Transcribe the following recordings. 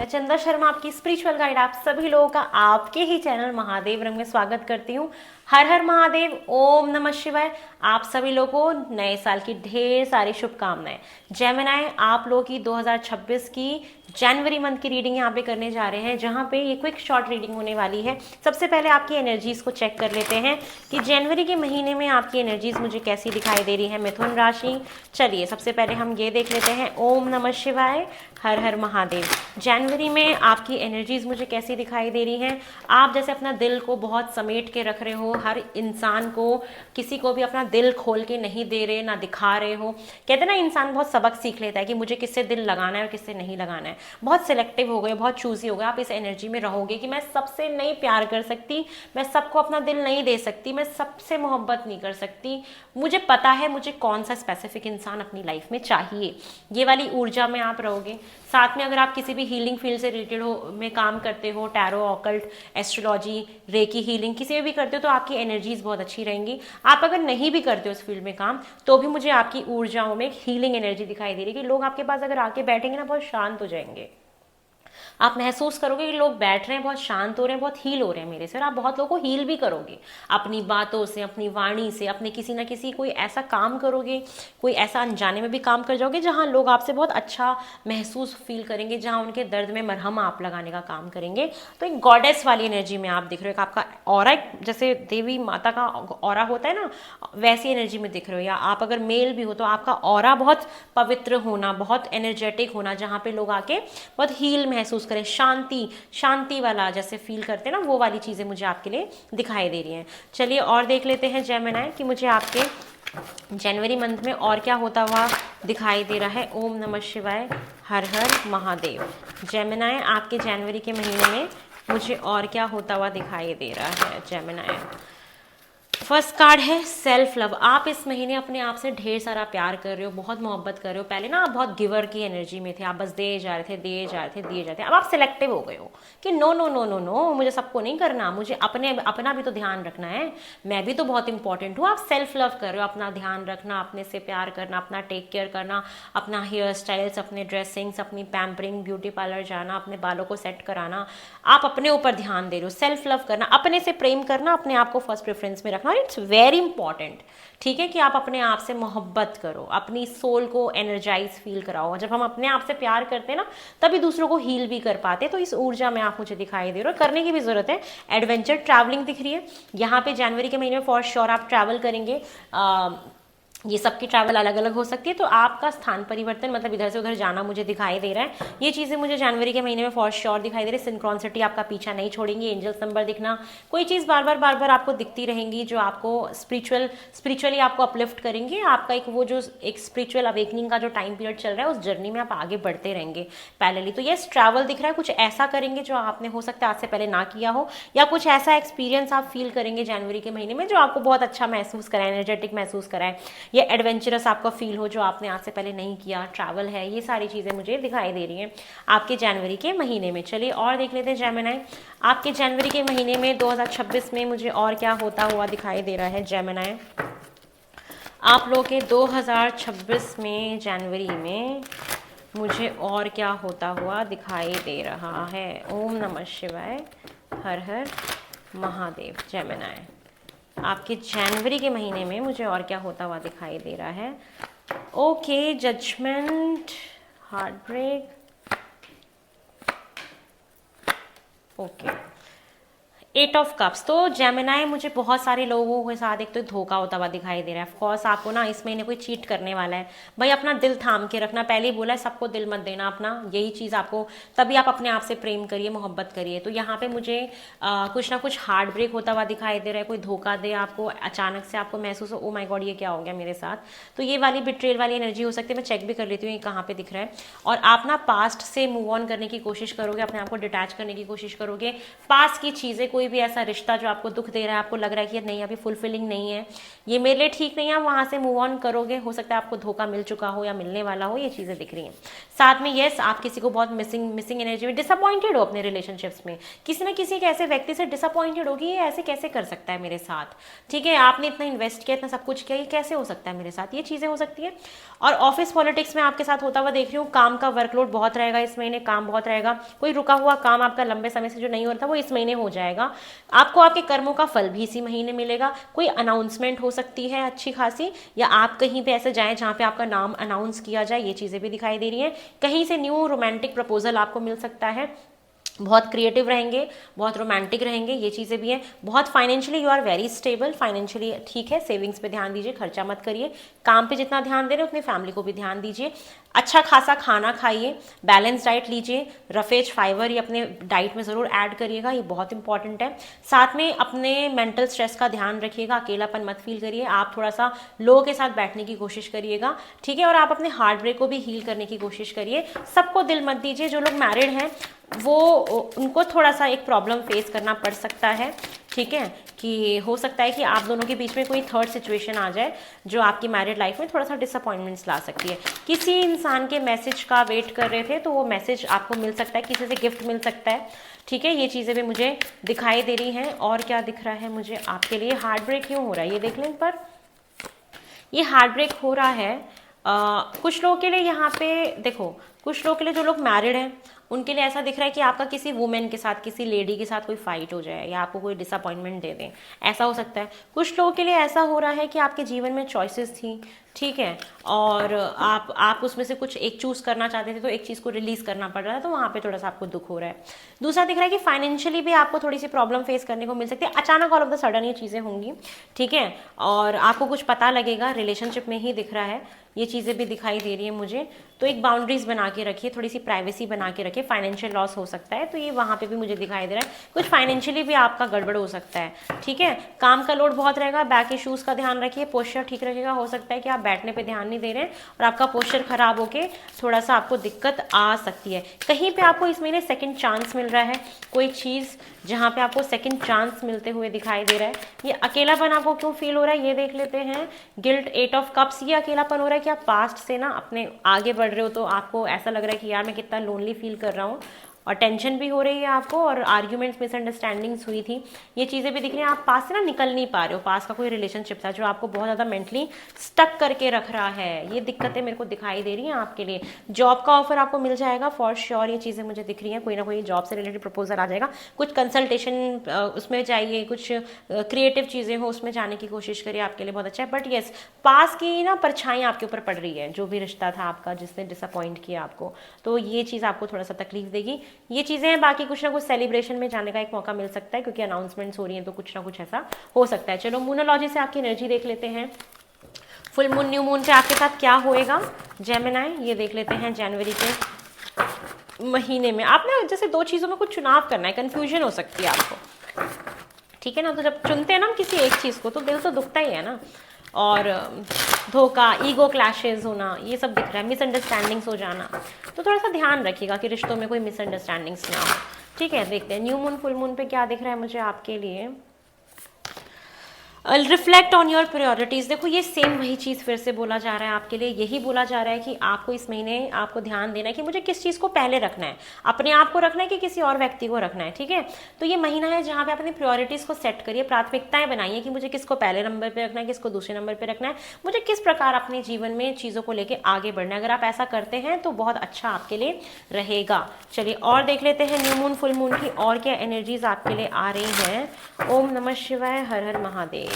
मैं चंदा शर्मा, आपकी स्पिरिचुअल गाइड, आप सभी लोगों का आपके ही चैनल महादेव रंग में स्वागत करती हूँ। हर हर महादेव, ओम नमः शिवाय। आप सभी लोगों को नए साल की ढेर सारी शुभकामनाएं। जेमिनी, आप लोगों की 2026 की जनवरी मंथ की रीडिंग यहाँ पे करने जा रहे हैं, जहाँ पे ये क्विक शॉर्ट रीडिंग होने वाली है। सबसे पहले आपकी एनर्जीज को चेक कर लेते हैं कि जनवरी के महीने में आपकी एनर्जीज मुझे कैसी दिखाई दे रही है। मिथुन राशि, चलिए सबसे पहले हम ये देख लेते हैं। ओम नमः शिवाय, हर हर महादेव। जनवरी में आपकी एनर्जीज मुझे कैसी दिखाई दे रही हैं। आप जैसे अपना दिल को बहुत समेट के रख रहे हो, हर इंसान को, किसी को भी अपना दिल खोल के नहीं दे रहे, ना दिखा रहे हो। कहते हैं ना, इंसान बहुत सबक सीख लेता है कि मुझे किससे दिल लगाना है और किससे नहीं लगाना है। बहुत सिलेक्टिव हो गए, बहुत चूजी हो गए। आप इस एनर्जी में रहोगे कि मैं सबसे नहीं प्यार कर सकती, मैं सबको अपना दिल नहीं दे सकती, मैं सबसे मोहब्बत नहीं कर सकती, मुझे पता है मुझे कौन सा स्पेसिफिक इंसान अपनी लाइफ में चाहिए। ये वाली ऊर्जा में आप रहोगे। साथ में अगर आप किसी भी हीलिंग फील्ड से रिलेटेड हो में काम करते हो, tarot, occult, astrology, recce healing, किसी में भी करते हो, तो आपकी एनर्जीज बहुत अच्छी रहेंगी। आप अगर नहीं भी करते हो इस फील्ड में काम, तो भी मुझे आपकी ऊर्जाओं में हीलिंग एनर्जी दिखाई दे रही है कि लोग आपके पास अगर आके बैठेंगे ना, बहुत शांत हो जाएंगे। आप महसूस करोगे कि लोग बैठ रहे हैं, बहुत शांत हो रहे हैं, बहुत हील हो रहे हैं मेरे से। और आप बहुत लोगों को हील भी करोगे अपनी बातों से, अपनी वाणी से, अपने किसी ना किसी कोई ऐसा काम करोगे, कोई ऐसा अनजाने में भी काम कर जाओगे जहां लोग आपसे बहुत अच्छा महसूस फील करेंगे, जहां उनके दर्द में मरहम आप लगाने का काम करेंगे। तो एक गॉडेस वाली एनर्जी में आप दिख रहे हो। आपका ऑरा जैसे देवी माता का ऑरा होता है ना, वैसी एनर्जी में दिख रहे हो। या आप अगर मेल भी हो तो आपका ऑरा बहुत पवित्र होना, बहुत एनर्जेटिक होना, जहाँ पे लोग आके बहुत हील महसूस करें, शांति शांति वाला जैसे फील करते हैं ना, वो वाली चीज़ें मुझे आपके लिए दिखाई दे रही हैं। चलिए और देख लेते हैं जेमिनी कि मुझे आपके जनवरी मंथ में और क्या होता हुआ दिखाई दे रहा है। ओम नमः शिवाय, हर हर महादेव। जेमिनी, आपके जनवरी के महीने में मुझे और क्या होता हुआ दिखाई दे रहा है। जेमिनी, फर्स्ट कार्ड है सेल्फ लव। आप इस महीने अपने आप से ढेर सारा प्यार कर रहे हो, बहुत मोहब्बत कर रहे हो। पहले ना आप बहुत गिवर की एनर्जी में थे, आप बस दिए जा रहे थे, दिए जा रहे थे, दिए जाते। अब आप सिलेक्टिव हो गए हो कि no no no no no, मुझे सबको नहीं करना, मुझे अपना भी तो ध्यान रखना है, मैं भी तो बहुत इंपॉर्टेंट हूँ। आप सेल्फ लव कर रहे हो, अपना ध्यान रखना, अपने से प्यार करना, अपना टेक केयर करना, अपना हेयर स्टाइल्स, अपने ड्रेसिंग्स, अपनी पैम्परिंग, ब्यूटी पार्लर जाना, अपने बालों को सेट कराना। आप अपने ऊपर ध्यान दे रहे हो, सेल्फ लव करना, अपने से प्रेम करना, अपने आप को फर्स्ट प्रेफरेंस में रखना। इट्स वेरी इंपॉर्टेंट, ठीक है, कि आप अपने आप से मोहब्बत करो, अपनी सोल को एनर्जाइज फील कराओ। जब हम अपने आप से प्यार करते हैं ना, तभी दूसरों को हील भी कर पाते। तो इस ऊर्जा में आप मुझे दिखाई दे रहे हो, करने की भी जरूरत है। एडवेंचर ट्रैवलिंग दिख रही है यहाँ पे जनवरी के महीने में। फॉर श्योर आप ट्रैवल करेंगे। ये सबकी ट्रैवल अलग अलग हो सकती है। तो आपका स्थान परिवर्तन, मतलब इधर से उधर जाना मुझे दिखाई दे रहा है। ये चीज़ें मुझे जनवरी के महीने में फॉर श्योर दिखाई दे रही है। सिंक्रोनिसिटी आपका पीछा नहीं छोड़ेंगी, एंजल्स नंबर दिखना, कोई चीज़ बार बार आपको दिखती रहेंगी जो आपको स्पिरिचुअली आपको अपलिफ्ट करेंगे। आपका एक वो जो एक स्पिरिचुअल अवेकनिंग का जो टाइम पीरियड चल रहा है, उस जर्नी में आप आगे बढ़ते रहेंगे पैरेलली। तो ये ट्रैवल दिख रहा है, कुछ ऐसा करेंगे जो आपने हो सकता है आज से पहले ना किया हो, या कुछ ऐसा एक्सपीरियंस आप फील करेंगे जनवरी के महीने में जो आपको बहुत अच्छा महसूस कराए, एनर्जेटिक महसूस कराए, या एडवेंचरस आपका फील हो जो आपने आज से पहले नहीं किया। ट्रैवल है, ये सारी चीज़ें मुझे दिखाई दे रही हैं आपके जनवरी के महीने में। चलिए और देख लेते हैं जेमिनी, आपके जनवरी के महीने में 2026 में मुझे और क्या होता हुआ दिखाई दे रहा है। जेमिनी, आप लोगों के 2026 में जनवरी में मुझे और क्या होता हुआ दिखाई दे रहा है। ओम नमः शिवाय, हर हर महादेव। जेमिनी, आपके जनवरी के महीने में मुझे और क्या होता हुआ दिखाई दे रहा है। Okay, judgement, heart break, okay, 8 of cups. तो जेमिनी, मुझे बहुत सारे लोगों के साथ एक तो धोखा होता हुआ दिखाई दे रहा है। ऑफकोर्स आपको ना इस महीने कोई चीट करने वाला है। भाई अपना दिल थाम के रखना, पहले ही बोला है सबको दिल मत देना अपना, यही चीज़ आपको, तभी आप अपने आप से प्रेम करिए, मोहब्बत करिए। तो यहाँ पे मुझे कुछ ना कुछ हार्ट ब्रेक होता हुआ दिखाई दे रहा है। कोई धोखा दे आपको, अचानक से आपको महसूस हो, ओ माई गॉड ये क्या हो गया मेरे साथ। तो ये वाली बिट्रेल वाली एनर्जी हो सकती है। मैं चेक भी कर लेती हूँ ये कहाँ पे दिख रहा है। और आप ना पास्ट से मूव ऑन करने की कोशिश करोगे, अपने आप को डिटैच करने की कोशिश करोगे। पास्ट की चीज़ें, कोई कोई भी ऐसा रिश्ता जो आपको दुख दे रहा है, आपको लग रहा है कि नहीं अभी फुलफिलिंग नहीं है, ये मेरे लिए ठीक नहीं है, आप वहां से मूव ऑन करोगे। हो सकता है आपको धोखा मिल चुका हो या मिलने वाला हो, ये चीजें दिख रही हैं। साथ में यस, आप किसी को बहुत मिसिंग एनर्जी में डिसअपॉइंटेड हो अपने रिलेशनशिप्स में, किसी ना किसी एक ऐसे व्यक्ति से डिसअपॉइंटेड हो कि ये ऐसे कैसे कर सकता है मेरे साथ, ठीक है, आपने इतना इन्वेस्ट किया, इतना सब कुछ किया, ये कैसे हो सकता है मेरे साथ, ये चीजें हो सकती है। और ऑफिस पॉलिटिक्स में आपके साथ होता हुआ देख रही हूँ, काम का वर्कलोड बहुत रहेगा इस महीने, काम बहुत रहेगा, कोई रुका हुआ काम आपका लंबे समय से जो नहीं हो रहा था वो इस महीने हो जाएगा, आपको आपके कर्मों का फल भी इसी महीने मिलेगा। कोई अनाउंसमेंट हो सकती है अच्छी खासी, या आप कहीं पे ऐसे जाएं जहां पे आपका नाम अनाउंस किया जाए, ये चीजें भी दिखाई दे रही हैं। कहीं से न्यू रोमांटिक प्रपोजल आपको मिल सकता है, बहुत क्रिएटिव रहेंगे, बहुत रोमांटिक रहेंगे, ये चीज़ें भी हैं। बहुत financially you are very stable, financially ठीक है, सेविंग्स पे ध्यान दीजिए, खर्चा मत करिए, काम पे जितना ध्यान दे रहे हैं उतने फैमिली को भी ध्यान दीजिए, अच्छा खासा खाना खाइए, बैलेंस डाइट लीजिए, रफेज फाइबर ये अपने डाइट में ज़रूर ऐड करिएगा, ये बहुत इंपॉर्टेंट है। साथ में अपने मेंटल स्ट्रेस का ध्यान रखिएगा, अकेलापन मत फील करिए, आप थोड़ा सा लोगों के साथ बैठने की कोशिश करिएगा, ठीक है, और आप अपने हार्ट ब्रेक को भी हील करने की कोशिश करिए। सबको दिल मत दीजिए, जो लोग मैरिड हैं वो उनको थोड़ा सा एक प्रॉब्लम फेस करना पड़ सकता है, ठीक है, कि हो सकता है कि आप दोनों के बीच में कोई थर्ड सिचुएशन आ जाए जो आपकी मैरिड लाइफ में थोड़ा सा डिसअपॉइंटमेंट्स ला सकती है। किसी इंसान के मैसेज का वेट कर रहे थे तो वो मैसेज आपको मिल सकता है, किसी से गिफ्ट मिल सकता है, ठीक है, ये चीज़ें भी मुझे दिखाई दे रही हैं। और क्या दिख रहा है मुझे आपके लिए, हार्ट ब्रेक क्यों हो रहा है ये देख लें एक बार। ये हार्ट ब्रेक हो रहा है कुछ लोगों के लिए, यहाँ पे देखो, कुछ लोगों के लिए जो लोग मैरिड हैं उनके लिए ऐसा दिख रहा है कि आपका किसी वुमेन के साथ, किसी लेडी के साथ कोई फाइट हो जाए या आपको कोई डिसअपॉइंटमेंट दे दें, ऐसा हो सकता है। कुछ लोगों के लिए ऐसा हो रहा है कि आपके जीवन में चॉइसेस थी, ठीक है, और आप उसमें से कुछ एक चूज करना चाहते थे तो एक चीज़ को रिलीज करना पड़ रहा है, तो वहाँ पे थोड़ा सा आपको दुख हो रहा है। दूसरा दिख रहा है कि फाइनेंशियली भी आपको थोड़ी सी प्रॉब्लम फेस करने को मिल सकती है, अचानक ऑल ऑफ द सडन ये चीज़ें होंगी, ठीक है, और आपको कुछ पता लगेगा, रिलेशनशिप में ही दिख रहा है, ये चीज़ें भी दिखाई दे रही है मुझे। तो एक बाउंड्रीज बना के रखिए, थोड़ी सी प्राइवेसी बना के रखिए, फाइनेंशियल लॉस हो सकता है तो ये वहाँ पे भी मुझे दिखाई दे रहा है, कुछ फाइनेंशियली भी आपका गड़बड़ हो सकता है, ठीक है। काम का लोड बहुत रहेगा, बैक इश्यूज का ध्यान रखिए, पोस्चर ठीक रखिएगा, हो सकता है कि आप बैठने पे ध्यान नहीं दे रहे हैं और आपका पोस्चर खराब होके थोड़ा सा आपको दिक्कत आ सकती है। कहीं पे आपको इस महीने सेकंड चांस मिल रहा है, कोई चीज़ जहाँ पे आपको सेकंड चांस मिलते हुए दिखाई दे रहा है। ये अकेलापन आपको क्यों फील हो रहा है ये देख लेते हैं, गिल्ट, 8 ऑफ कप्स, ये अकेलापन हो रहा है कि आप पास्ट से ना अपने आगे बढ़ रहे हो तो आपको ऐसा लग रहा है कि यार मैं कितना लोनली फील कर रहा हूँ, और टेंशन भी हो रही है आपको, और आर्ग्यूमेंट्स, मिसअंडरस्टैंडिंग्स हुई थी, ये चीज़ें भी दिख रही हैं। आप पास से ना निकल नहीं पा रहे हो, पास का कोई रिलेशनशिप था जो आपको बहुत ज़्यादा मेंटली स्टक करके रख रहा है, ये दिक्कतें मेरे को दिखाई दे रही हैं आपके लिए। जॉब का ऑफर आपको मिल जाएगा फॉर श्योर, ये चीज़ें मुझे दिख रही हैं, कोई ना कोई जॉब से रिलेटेड प्रपोजल आ जाएगा, कुछ कंसल्टेशन उसमें चाहिए, कुछ क्रिएटिव चीज़ें हो उसमें जाने की कोशिश करिए, आपके लिए बहुत अच्छा है। बट येस, पास की ना परछाई आपके ऊपर पड़ रही है, जो भी रिश्ता था आपका जिसने डिसअपॉइंट किया आपको, तो ये चीज़ आपको थोड़ा सा तकलीफ देगी, ये चीज़ें हैं। बाकी कुछ ना कुछ सेलिब्रेशन में जाने का एक मौका मिल सकता है क्योंकि अनाउंसमेंट्स हो रही हैं, तो कुछ ना कुछ ऐसा हो सकता है। चलो मूनोलॉजी से आपकी एनर्जी देख लेते हैं, फुल मून न्यू मून पे आपके साथ क्या होएगा जेमिनाई, ये देख लेते हैं जनवरी के महीने में। आपने जैसे दो चीज़ों में कुछ चुनाव करना है, कन्फ्यूजन हो सकती है आपको, ठीक है ना, तो जब चुनते हैं ना हम किसी एक चीज़ को तो दिल तो दुखता ही है ना, और धोखा, ईगो क्लैशेस होना, ये सब दिख रहा है, मिसअंडरस्टैंडिंग्स हो जाना, तो थोड़ा सा ध्यान रखिएगा कि रिश्तों में कोई मिसअंडरस्टैंडिंग्स ना हो, ठीक है। देखते हैं न्यू मून फुल मून पे क्या दिख रहा है मुझे आपके लिए। रिफ्लेक्ट ऑन योर प्रायोरिटीज़, देखो ये सेम वही चीज़ फिर से बोला जा रहा है आपके लिए, यही बोला जा रहा है कि आपको इस महीने आपको ध्यान देना है कि मुझे किस चीज़ को पहले रखना है, अपने आप को रखना है कि किसी और व्यक्ति को रखना है, ठीक है। तो ये महीना है जहाँ पे अपनी प्रायोरिटीज़ को सेट करिए, प्राथमिकताएं बनाइए कि मुझे किसको पहले नंबर पर रखना है, किसको दूसरे नंबर पर रखना है, मुझे किस प्रकार अपने जीवन में चीज़ों को लेकर आगे बढ़ना है। अगर आप ऐसा करते हैं तो बहुत अच्छा आपके लिए रहेगा। चलिए और देख लेते हैं न्यू मून फुल मून की और क्या एनर्जीज आपके लिए आ रही हैं। ओम नमः शिवाय, हर हर महादेव।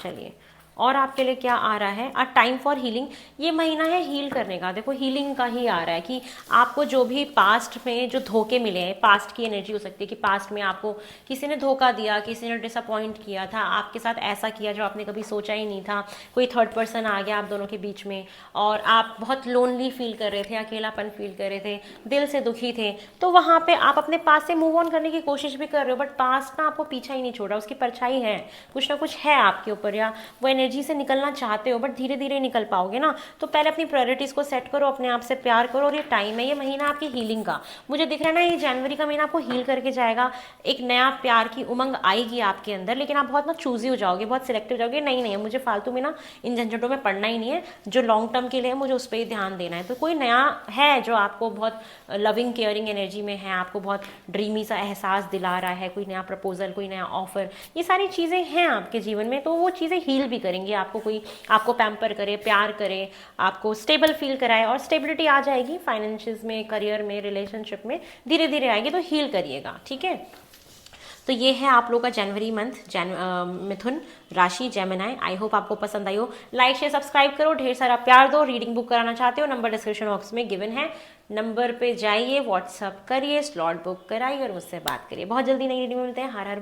चलिए और आपके लिए क्या आ रहा है, अ टाइम फॉर हीलिंग, ये महीना है हील करने का। देखो हीलिंग का ही आ रहा है कि आपको जो भी पास्ट में जो धोखे मिले हैं, पास्ट की एनर्जी हो सकती है कि पास्ट में आपको किसी ने धोखा दिया, किसी ने डिसअपॉइंट किया था, आपके साथ ऐसा किया जो आपने कभी सोचा ही नहीं था, कोई थर्ड पर्सन आ गया आप दोनों के बीच में और आप बहुत लोनली फील कर रहे थे, अकेलापन फील कर रहे थे, दिल से दुखी थे, तो वहाँ पे आप अपने पास से मूव ऑन करने की कोशिश भी कर रहे हो, बट पास्ट ना आपको पीछा ही नहीं छोड़ रहा, उसकी परछाई है, कुछ ना कुछ है आपके ऊपर, या वो एनर्जी से निकलना चाहते हो बट धीरे धीरे निकल पाओगे ना, तो पहले अपनी प्रायोरिटीज को सेट करो, अपने आप से प्यार करो। और ये टाइम है, ये महीना आपकी हीलिंग का, मुझे दिख रहा है ना, ये जनवरी का महीना आपको हील करके जाएगा। एक नया प्यार की उमंग आएगी आपके अंदर, लेकिन आप बहुत ना चूजी हो जाओगे, बहुत सिलेक्टिव हो जाओगे, नहीं नहीं मुझे फालतू में ना इन झंझटों में पड़ना ही नहीं है, जो लॉन्ग टर्म के लिए है मुझे उस पर ही ध्यान देना है। तो कोई नया है जो आपको बहुत लविंग केयरिंग एनर्जी में है, आपको बहुत ड्रीमी सा एहसास दिला रहा है, कोई नया प्रपोजल, कोई नया ऑफर, ये सारी चीज़ें हैं आपके जीवन में, तो वो चीज़ें हील भी करेंगी आपको। कोई आपको पैम्पर करे, प्यार करे, आपको स्टेबल फील कराए, और स्टेबिलिटी आ जाएगी फाइनेंशियल्स में, करियर में, रिलेशनशिप में, धीरे धीरे आएगी, तो हील करिएगा, ठीक है। तो ये है आप लोग का जनवरी मंथ, मिथुन राशि जेमिनी। आई होप आपको पसंद आई हो। लाइक शेयर सब्सक्राइब करो, ढेर सारा प्यार दो। रीडिंग बुक कराना चाहते हो, नंबर डिस्क्रिप्शन बॉक्स में गिवन है, नंबर पे जाइए, व्हाट्सअप करिए, स्लॉट बुक कराइए और मुझसे बात करिए। बहुत जल्दी नई रीडिंग में मिलते हैं। हर हर